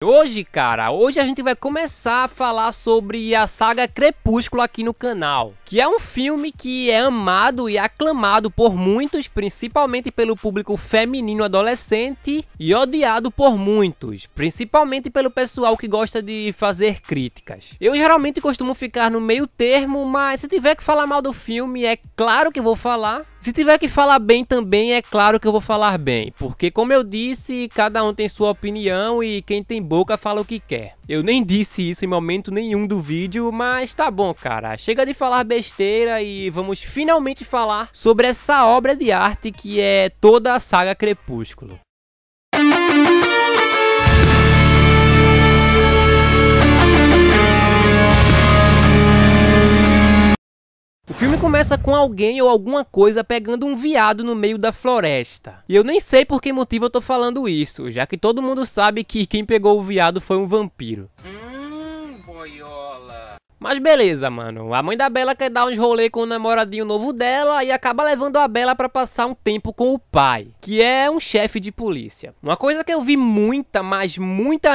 Hoje a gente vai começar a falar sobre a saga Crepúsculo aqui no canal, que é um filme que é amado e aclamado por muitos, principalmente pelo público feminino adolescente, e odiado por muitos, principalmente pelo pessoal que gosta de fazer críticas. Eu geralmente costumo ficar no meio termo, mas se tiver que falar mal do filme, é claro que eu vou falar. Se tiver que falar bem também, é claro que eu vou falar bem, porque como eu disse, cada um tem sua opinião e quem tem boca fala o que quer. Eu nem disse isso em momento nenhum do vídeo, mas tá bom, cara. Chega de falar besteira e vamos finalmente falar sobre essa obra de arte que é toda a saga Crepúsculo. O filme começa com alguém ou alguma coisa pegando um veado no meio da floresta. E eu nem sei por que motivo eu tô falando isso, já que todo mundo sabe que quem pegou o veado foi um vampiro. Boiola. Mas beleza, mano. A mãe da Bella quer dar uns rolê com o namoradinho novo dela e acaba levando a Bella pra passar um tempo com o pai, que é um chefe de polícia. Uma coisa que eu vi muita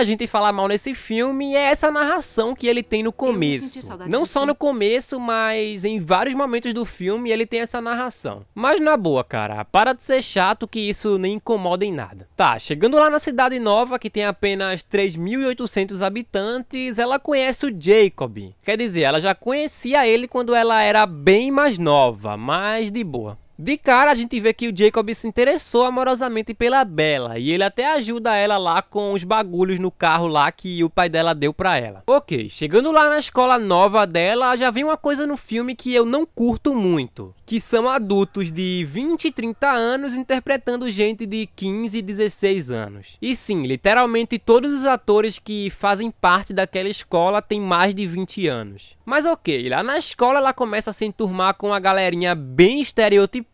gente falar mal nesse filme é essa narração que ele tem no começo. Não só no começo, mas em vários momentos do filme ele tem essa narração. Mas na boa, cara, para de ser chato que isso nem incomoda em nada. Tá, chegando lá na cidade nova, que tem apenas 3.800 habitantes, ela conhece o Jacob. Quer dizer, ela já conhecia ele quando ela era bem mais nova, mas de boa. De cara a gente vê que o Jacob se interessou amorosamente pela Bella e ele até ajuda ela lá com os bagulhos no carro lá que o pai dela deu pra ela. Ok, chegando lá na escola nova dela, já vem uma coisa no filme que eu não curto muito, que são adultos de 20 e 30 anos interpretando gente de 15 e 16 anos. E sim, literalmente todos os atores que fazem parte daquela escola têm mais de 20 anos. Mas ok, lá na escola ela começa a se enturmar com uma galerinha bem estereotipada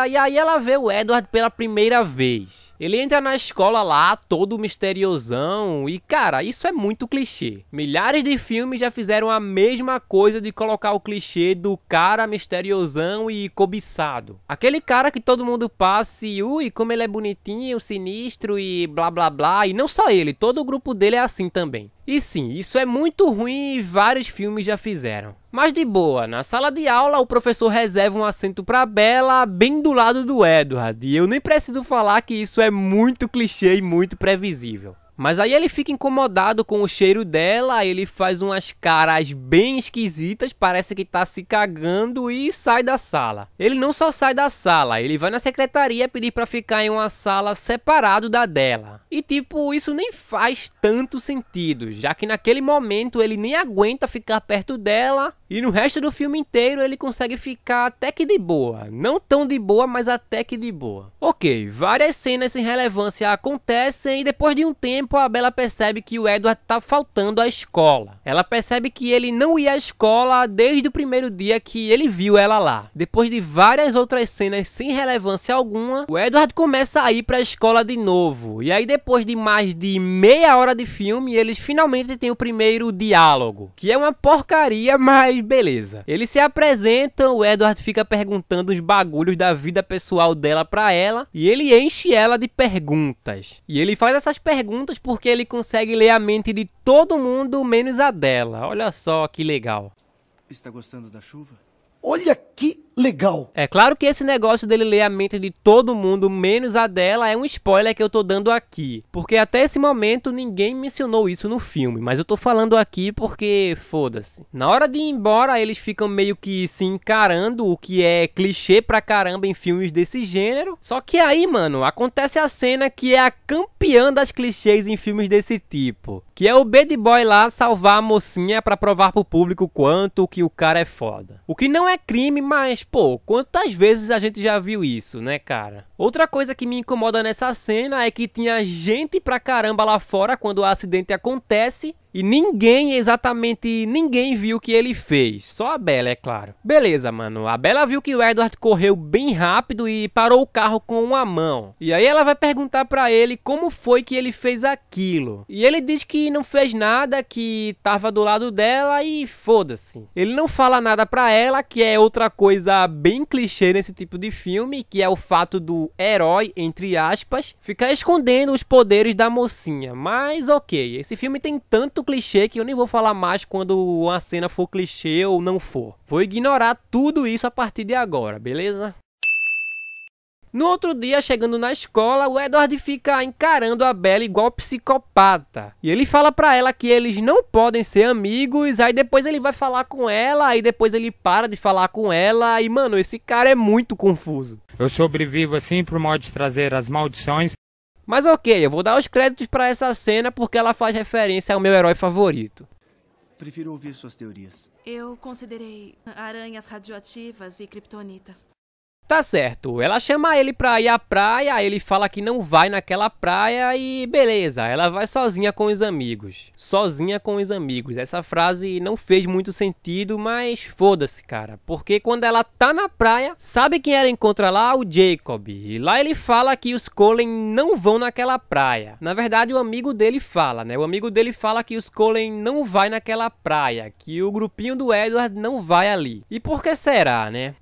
e aí ela vê o Edward pela primeira vez. Ele entra na escola lá, todo misteriosão, e cara, isso é muito clichê. Milhares de filmes já fizeram a mesma coisa de colocar o clichê do cara misteriosão e cobiçado. Aquele cara que todo mundo passa e, ui, como ele é bonitinho, sinistro e blá blá blá, e não só ele, todo o grupo dele é assim também. E sim, isso é muito ruim e vários filmes já fizeram. Mas de boa, na sala de aula o professor reserva um assento pra Bella bem do lado do Edward. E eu nem preciso falar que isso é muito clichê e muito previsível. Mas aí ele fica incomodado com o cheiro dela, ele faz umas caras bem esquisitas, parece que tá se cagando e sai da sala. Ele não só sai da sala, ele vai na secretaria pedir pra ficar em uma sala separado da dela. E tipo, isso nem faz tanto sentido, já que naquele momento ele nem aguenta ficar perto dela e no resto do filme inteiro ele consegue ficar até que de boa. Não tão de boa, mas até que de boa. Ok, várias cenas sem relevância acontecem e depois de um tempo a Bella percebe que o Edward tá faltando à escola. Ela percebe que ele não ia à escola desde o primeiro dia que ele viu ela lá. Depois de várias outras cenas sem relevância alguma, o Edward começa a ir pra escola de novo. E aí depois de mais de meia hora de filme, eles finalmente têm o primeiro diálogo, que é uma porcaria, mas beleza. Eles se apresentam, o Edward fica perguntando os bagulhos da vida pessoal dela pra ela, e ele enche ela de perguntas. E ele faz essas perguntas porque ele consegue ler a mente de todo mundo menos a dela. Olha só que legal. Está gostando da chuva? Olha que legal! É claro que esse negócio dele ler a mente de todo mundo menos a dela é um spoiler que eu tô dando aqui, porque até esse momento ninguém mencionou isso no filme, mas eu tô falando aqui porque foda-se. Na hora de ir embora eles ficam meio que se encarando, o que é clichê pra caramba em filmes desse gênero. Só que aí, mano, acontece a cena que é a campeã das clichês em filmes desse tipo, que é o bad boy lá salvar a mocinha pra provar pro público quanto que o cara é foda. O que não é crime, mas pô, quantas vezes a gente já viu isso, né, cara? Outra coisa que me incomoda nessa cena é que tinha gente pra caramba lá fora quando o acidente acontece E ninguém, exatamente ninguém viu o que ele fez. Só a Bella, é claro. Beleza, mano. A Bella viu que o Edward correu bem rápido e parou o carro com uma mão. E aí ela vai perguntar pra ele como foi que ele fez aquilo. E ele diz que não fez nada, que tava do lado dela e foda-se. Ele não fala nada pra ela, que é outra coisa bem clichê nesse tipo de filme, que é o fato do herói, entre aspas, ficar escondendo os poderes da mocinha. Mas ok, esse filme tem tanto clichê que eu nem vou falar mais quando uma cena for clichê ou não for. Vou ignorar tudo isso a partir de agora, beleza? No outro dia, chegando na escola, o Edward fica encarando a Bella igual psicopata. E ele fala pra ela que eles não podem ser amigos, aí depois ele vai falar com ela, aí depois ele para de falar com ela, e mano, esse cara é muito confuso. Eu sobrevivo assim por modo de trazer as maldições. Mas ok, eu vou dar os créditos pra essa cena porque ela faz referência ao meu herói favorito. Prefiro ouvir suas teorias. Eu considerei aranhas radioativas e kryptonita. Tá certo, ela chama ele pra ir à praia, ele fala que não vai naquela praia e beleza, ela vai sozinha com os amigos. Sozinha com os amigos, essa frase não fez muito sentido, mas foda-se, cara. Porque quando ela tá na praia, sabe quem ela encontra lá? O Jacob. E lá ele fala que os Cullen não vão naquela praia. Na verdade o amigo dele fala, né? O amigo dele fala que os Cullen não vai naquela praia, que o grupinho do Edward não vai ali. E por que será, né?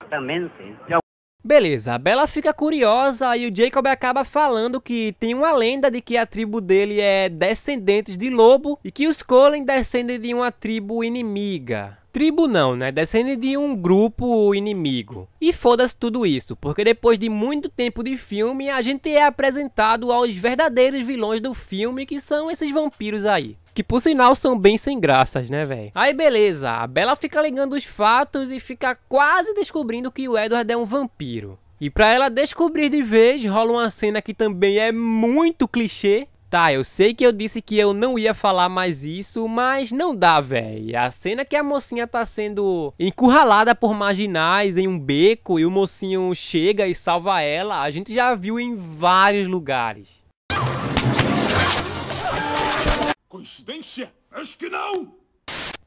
Beleza, a Bella fica curiosa e o Jacob acaba falando que tem uma lenda de que a tribo dele é descendentes de lobo e que os Cullen descendem de uma tribo inimiga. Tribo não, né? Descendem de um grupo inimigo. E foda-se tudo isso, porque depois de muito tempo de filme, a gente é apresentado aos verdadeiros vilões do filme, que são esses vampiros aí. Que por sinal são bem sem graças, né, velho? Aí beleza, a Bella fica ligando os fatos e fica quase descobrindo que o Edward é um vampiro. E pra ela descobrir de vez, rola uma cena que também é muito clichê. Tá, eu sei que eu disse que eu não ia falar mais isso, mas não dá, velho. A cena que a mocinha tá sendo encurralada por marginais em um beco e o mocinho chega e salva ela, a gente já viu em vários lugares. Coincidência? Acho que não!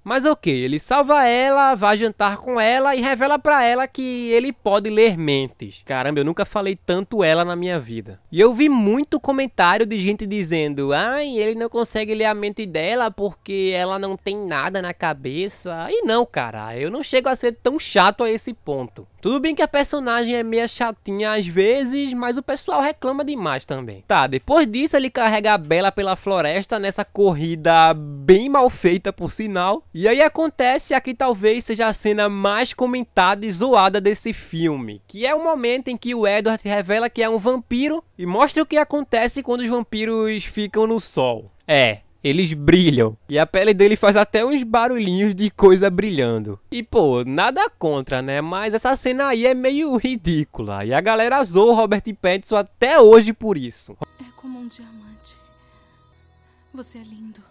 Mas ok, ele salva ela, vai jantar com ela e revela pra ela que ele pode ler mentes. Caramba, eu nunca falei tanto ela na minha vida. E eu vi muito comentário de gente dizendo: ai, ele não consegue ler a mente dela porque ela não tem nada na cabeça. E não, cara, eu não chego a ser tão chato a esse ponto. Tudo bem que a personagem é meio chatinha às vezes, mas o pessoal reclama demais também. Tá, depois disso ele carrega a Bella pela floresta nessa corrida bem mal feita por sinal. E aí acontece a que talvez seja a cena mais comentada e zoada desse filme, que é o momento em que o Edward revela que é um vampiro e mostra o que acontece quando os vampiros ficam no sol. Eles brilham. E a pele dele faz até uns barulhinhos de coisa brilhando. E pô, nada contra, né? Mas essa cena aí é meio ridícula. E a galera zoou o Robert Pattinson até hoje por isso. É como um diamante. Você é lindo.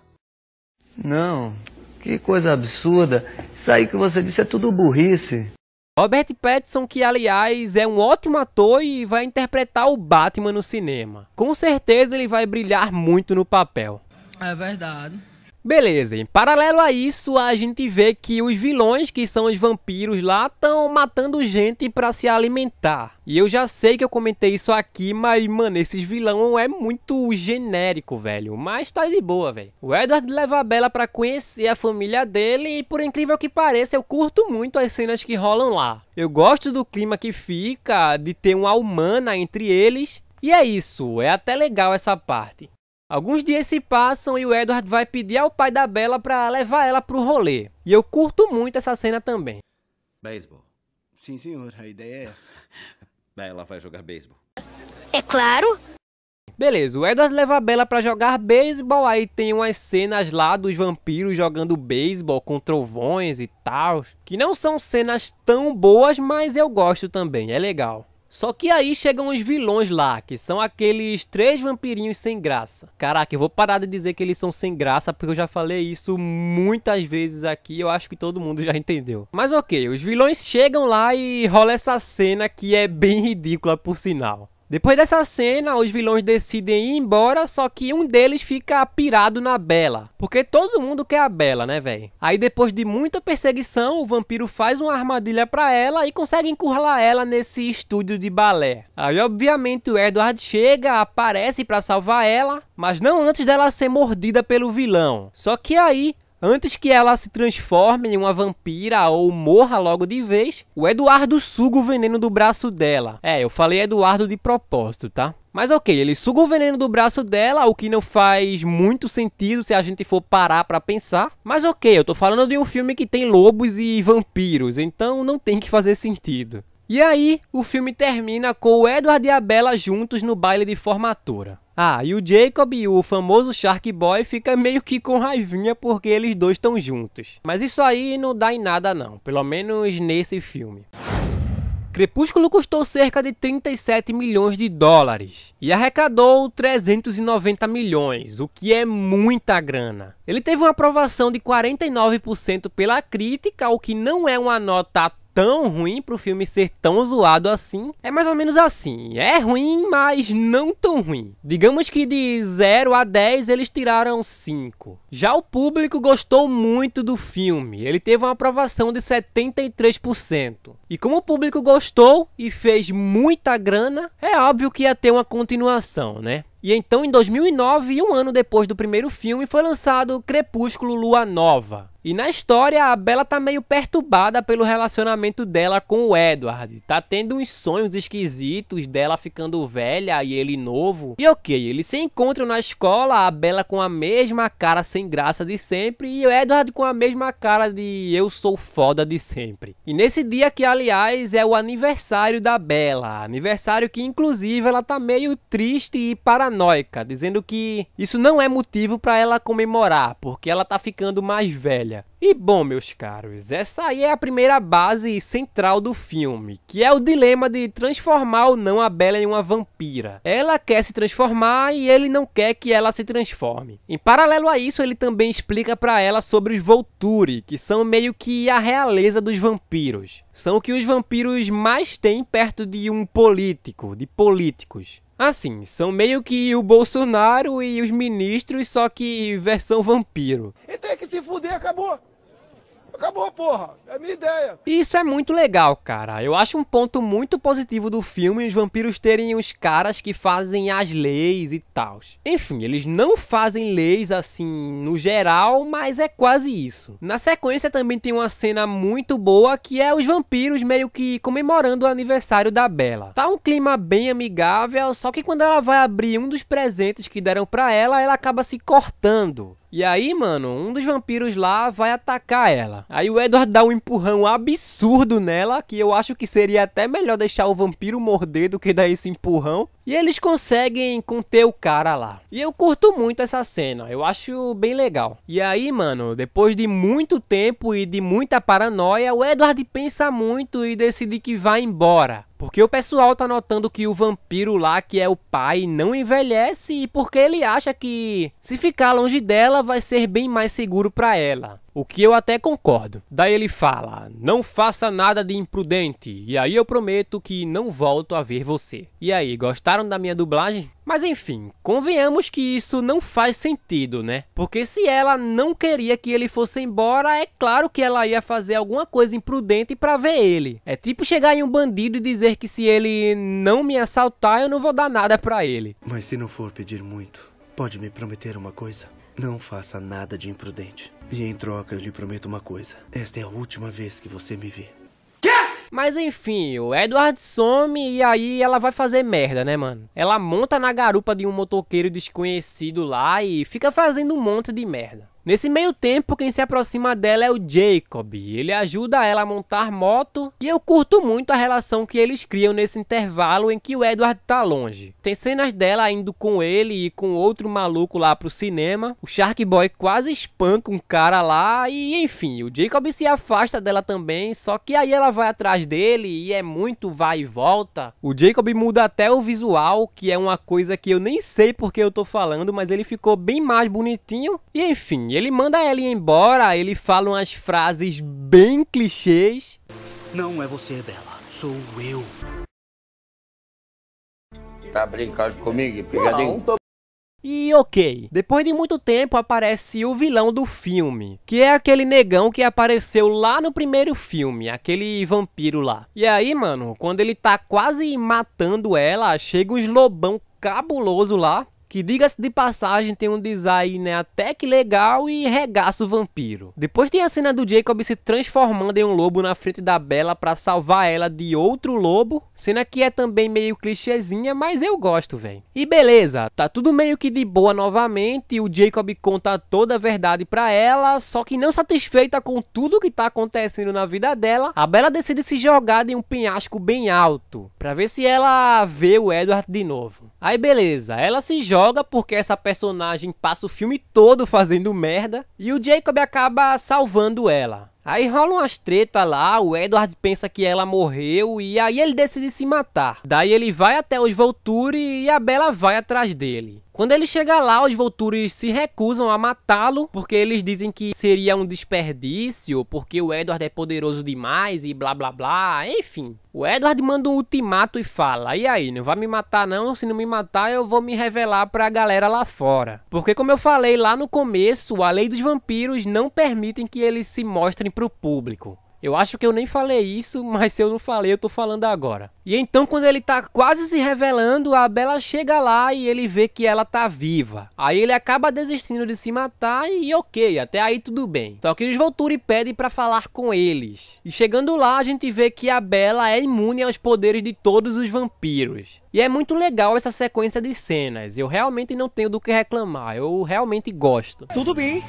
Não, que coisa absurda. Isso aí que você disse é tudo burrice. Robert Pattinson, que aliás é um ótimo ator e vai interpretar o Batman no cinema. Com certeza ele vai brilhar muito no papel. É verdade. Beleza, em paralelo a isso, a gente vê que os vilões, que são os vampiros lá, estão matando gente pra se alimentar. E eu já sei que eu comentei isso aqui, mas, mano, esses vilão é muito genérico, velho. Mas tá de boa, velho. O Edward leva a Bella pra conhecer a família dele e, por incrível que pareça, eu curto muito as cenas que rolam lá. Eu gosto do clima que fica, de ter uma humana entre eles. E é isso, é até legal essa parte. Alguns dias se passam e o Edward vai pedir ao pai da Bella pra levar ela pro rolê. E eu curto muito essa cena também. Beisebol. Sim, senhor, a ideia é essa. Ela vai jogar beisebol. É claro. Beleza, o Edward leva a Bella pra jogar beisebol, aí tem umas cenas lá dos vampiros jogando beisebol com trovões e tal, que não são cenas tão boas, mas eu gosto também, é legal. Só que aí chegam os vilões lá, que são aqueles 3 vampirinhos sem graça. Caraca, eu vou parar de dizer que eles são sem graça, porque eu já falei isso muitas vezes aqui, eu acho que todo mundo já entendeu. Mas ok, os vilões chegam lá e rola essa cena que é bem ridícula por sinal. Depois dessa cena, os vilões decidem ir embora, só que um deles fica pirado na Bella, porque todo mundo quer a Bella, né, velho? Aí depois de muita perseguição, o vampiro faz uma armadilha pra ela e consegue encurralar ela nesse estúdio de balé. Aí obviamente o Edward chega, aparece pra salvar ela, mas não antes dela ser mordida pelo vilão. Só que aí, antes que ela se transforme em uma vampira ou morra logo de vez, o Eduardo suga o veneno do braço dela. Eu falei Eduardo de propósito, tá? Mas ok, ele suga o veneno do braço dela, o que não faz muito sentido se a gente for parar pra pensar. Mas ok, eu tô falando de um filme que tem lobos e vampiros, então não tem que fazer sentido. E aí, o filme termina com o Edward e a Bella juntos no baile de formatura. E o Jacob, o famoso Shark Boy, fica meio que com raivinha porque eles dois estão juntos. Mas isso aí não dá em nada não, pelo menos nesse filme. Crepúsculo custou cerca de 37 milhões de dólares e arrecadou 390 milhões, o que é muita grana. Ele teve uma aprovação de 49% pela crítica, o que não é uma nota tão ruim pro filme ser tão zoado assim. É mais ou menos assim, é ruim, mas não tão ruim. Digamos que de 0 a 10 eles tiraram 5. Já o público gostou muito do filme, ele teve uma aprovação de 73%. E como o público gostou e fez muita grana, é óbvio que ia ter uma continuação, né? E então em 2009, um ano depois do primeiro filme, foi lançado Crepúsculo Lua Nova. E na história, a Bella tá meio perturbada pelo relacionamento dela com o Edward. Tá tendo uns sonhos esquisitos dela ficando velha e ele novo. E ok, eles se encontram na escola, a Bella com a mesma cara sem graça de sempre e o Edward com a mesma cara de eu sou foda de sempre. E nesse dia que, aliás, é o aniversário da Bella. Aniversário que, inclusive, ela tá meio triste e paranoica, dizendo que isso não é motivo pra ela comemorar, porque ela tá ficando mais velha. E bom, meus caros, essa aí é a primeira base central do filme, que é o dilema de transformar ou não a Bella em uma vampira. Ela quer se transformar e ele não quer que ela se transforme. Em paralelo a isso, ele também explica pra ela sobre os Volturi, que são meio que a realeza dos vampiros. São o que os vampiros mais têm perto de um político, de políticos. Assim, são meio que o Bolsonaro e os ministros, só que versão vampiro. E tem que se fuder, acabou. Acabou, porra. É a minha ideia. E isso é muito legal, cara. Eu acho um ponto muito positivo do filme os vampiros terem os caras que fazem as leis e tal. Enfim, eles não fazem leis assim no geral, mas é quase isso. Na sequência também tem uma cena muito boa que é os vampiros meio que comemorando o aniversário da Bella. Tá um clima bem amigável, só que quando ela vai abrir um dos presentes que deram pra ela, ela acaba se cortando. E aí, mano, um dos vampiros lá vai atacar ela. Aí o Edward dá um empurrão absurdo nela, que eu acho que seria até melhor deixar o vampiro morder do que dar esse empurrão. E eles conseguem conter o cara lá. E eu curto muito essa cena, eu acho bem legal. E aí, mano, depois de muito tempo e de muita paranoia, o Edward pensa muito e decide que vai embora. Porque o pessoal tá notando que o vampiro lá, que é o pai, não envelhece e porque ele acha que se ficar longe dela vai ser bem mais seguro pra ela. O que eu até concordo. Daí ele fala, não faça nada de imprudente, e aí eu prometo que não volto a ver você. E aí, gostaram da minha dublagem? Mas enfim, convenhamos que isso não faz sentido, né? Porque se ela não queria que ele fosse embora, é claro que ela ia fazer alguma coisa imprudente pra ver ele. É tipo chegar em um bandido e dizer que se ele não me assaltar, eu não vou dar nada pra ele. Mas se não for pedir muito, pode me prometer uma coisa? Não faça nada de imprudente. E em troca eu lhe prometo uma coisa. Esta é a última vez que você me vê. Mas enfim, o Edward some e aí ela vai fazer merda, né, mano? Ela monta na garupa de um motoqueiro desconhecido lá e fica fazendo um monte de merda. Nesse meio tempo, quem se aproxima dela é o Jacob. Ele ajuda ela a montar moto e eu curto muito a relação que eles criam nesse intervalo em que o Edward tá longe. Tem cenas dela indo com ele e com outro maluco lá pro cinema. O Shark Boy quase espanca um cara lá e enfim, o Jacob se afasta dela também, só que aí ela vai atrás dele e é muito vai e volta. O Jacob muda até o visual, que é uma coisa que eu nem sei porque eu tô falando, mas ele ficou bem mais bonitinho. E enfim, ele manda ela ir embora, ele fala umas frases bem clichês. Não é você, Bella. Sou eu. Tá brincando comigo? Pegadinho? E ok, depois de muito tempo aparece o vilão do filme, que é aquele negão que apareceu lá no primeiro filme, aquele vampiro lá. E aí, mano, quando ele tá quase matando ela, chega uns lobão cabuloso lá, que diga-se de passagem tem um design, né, até que legal e regaça o vampiro. Depois tem a cena do Jacob se transformando em um lobo na frente da Bella pra salvar ela de outro lobo. Cena que é também meio clichêzinha, mas eu gosto, velho. E beleza, tá tudo meio que de boa novamente. O Jacob conta toda a verdade pra ela, só que não satisfeita com tudo que tá acontecendo na vida dela, a Bella decide se jogar de um penhasco bem alto, pra ver se ela vê o Edward de novo. Aí beleza, ela se joga porque essa personagem passa o filme todo fazendo merda e o Jacob acaba salvando ela. Aí rola umas treta lá, o Edward pensa que ela morreu e aí ele decide se matar. Daí ele vai até os Volturi e a Bella vai atrás dele. Quando ele chega lá, os Volturi se recusam a matá-lo, porque eles dizem que seria um desperdício, porque o Edward é poderoso demais e blá blá blá, enfim. O Edward manda um ultimato e fala, e aí, não vai me matar não? Se não me matar eu vou me revelar pra galera lá fora. Porque como eu falei lá no começo, a lei dos vampiros não permitem que eles se mostrem pro público. Eu acho que eu nem falei isso, mas se eu não falei, eu tô falando agora. E então, quando ele tá quase se revelando, a Bella chega lá e ele vê que ela tá viva. Aí ele acaba desistindo de se matar e ok, até aí tudo bem. Só que os Volturi pedem pra falar com eles. E chegando lá, a gente vê que a Bella é imune aos poderes de todos os vampiros. E é muito legal essa sequência de cenas. Eu realmente não tenho do que reclamar, eu realmente gosto. Tudo bem.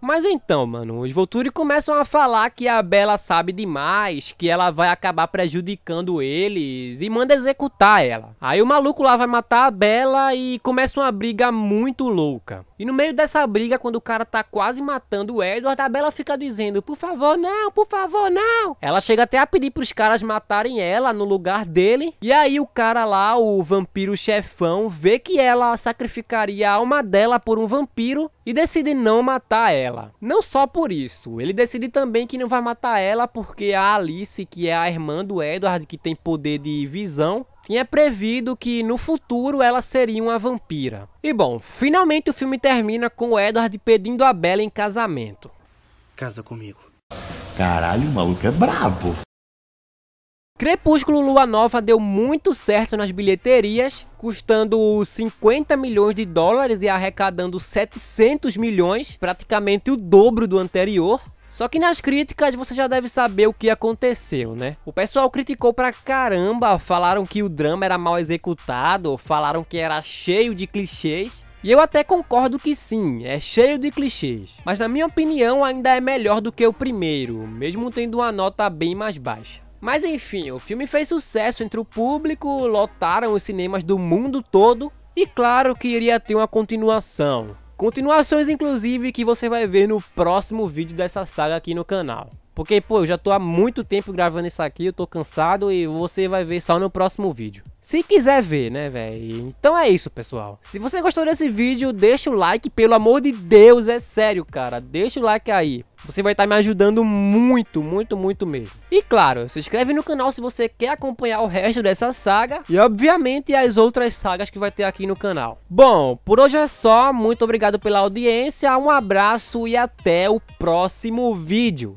Mas então, mano, os Volturi começam a falar que a Bella sabe demais, que ela vai acabar prejudicando eles e manda executar ela. Aí o maluco lá vai matar a Bella e começa uma briga muito louca. E no meio dessa briga, quando o cara tá quase matando o Edward, a Bella fica dizendo, por favor não, por favor não. Ela chega até a pedir pros caras matarem ela no lugar dele. E aí o cara lá, o vampiro chefão, vê que ela sacrificaria a alma dela por um vampiro e decide não matar ela. Não só por isso, ele decide também que não vai matar ela porque a Alice, que é a irmã do Edward, que tem poder de visão, tinha previsto que no futuro ela seria uma vampira. E bom, finalmente o filme termina com o Edward pedindo a Bella em casamento. Casa comigo. Caralho, o maluco é brabo. Crepúsculo Lua Nova deu muito certo nas bilheterias, custando 50 milhões de dólares e arrecadando 700 milhões, praticamente o dobro do anterior. Só que nas críticas você já deve saber o que aconteceu, né? O pessoal criticou pra caramba, falaram que o drama era mal executado, falaram que era cheio de clichês. E eu até concordo que sim, é cheio de clichês. Mas na minha opinião ainda é melhor do que o primeiro, mesmo tendo uma nota bem mais baixa. Mas enfim, o filme fez sucesso entre o público, lotaram os cinemas do mundo todo e claro que iria ter uma continuação. Continuações inclusive que você vai ver no próximo vídeo dessa saga aqui no canal. Porque, pô, eu já tô há muito tempo gravando isso aqui, eu tô cansado e você vai ver só no próximo vídeo. Se quiser ver, né, velho? Então é isso, pessoal. Se você gostou desse vídeo, deixa o like, pelo amor de Deus, é sério, cara. Deixa o like aí. Você vai estar me ajudando muito, muito, muito mesmo. E claro, se inscreve no canal se você quer acompanhar o resto dessa saga. E obviamente as outras sagas que vai ter aqui no canal. Bom, por hoje é só. Muito obrigado pela audiência, um abraço e até o próximo vídeo.